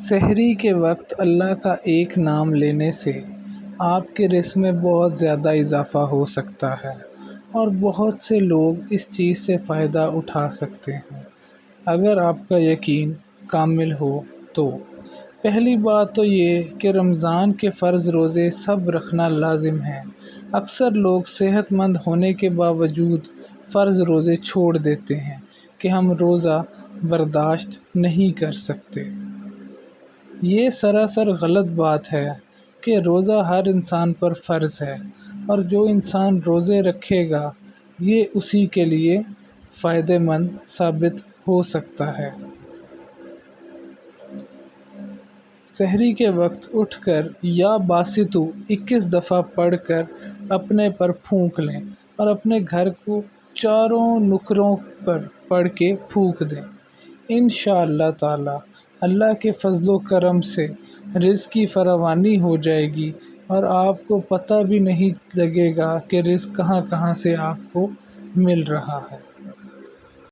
سحری کے وقت اللہ کا ایک نام لینے سے آپ کے رزق میں بہت زیادہ اضافہ ہو سکتا ہے اور بہت سے لوگ اس چیز سے فائدہ اٹھا سکتے ہیں اگر آپ کا یقین کامل ہو تو۔ پہلی بات تو یہ کہ رمضان کے فرض روزے سب رکھنا لازم ہے۔ اکثر لوگ صحت مند ہونے کے باوجود فرض روزے چھوڑ دیتے ہیں کہ ہم روزہ برداشت نہیں کر سکتے۔ یہ سراسر غلط بات ہے کہ روزہ ہر انسان پر فرض ہے اور جو انسان روزے رکھے گا یہ اسی کے لیے فائدہ مند ثابت ہو سکتا ہے۔ سحری کے وقت اٹھ کر یا باسطو 21 دفعہ پڑھ کر اپنے پر پھونک لیں اور اپنے گھر کو چاروں نکروں پر پڑھ کے پھونک دیں۔ انشاءاللہ تعالی اللہ کے فضل و کرم سے رزق کی فراوانی ہو جائے گی اور آپ کو پتہ بھی نہیں لگے گا کہ رزق کہاں کہاں سے آپ کو مل رہا ہے۔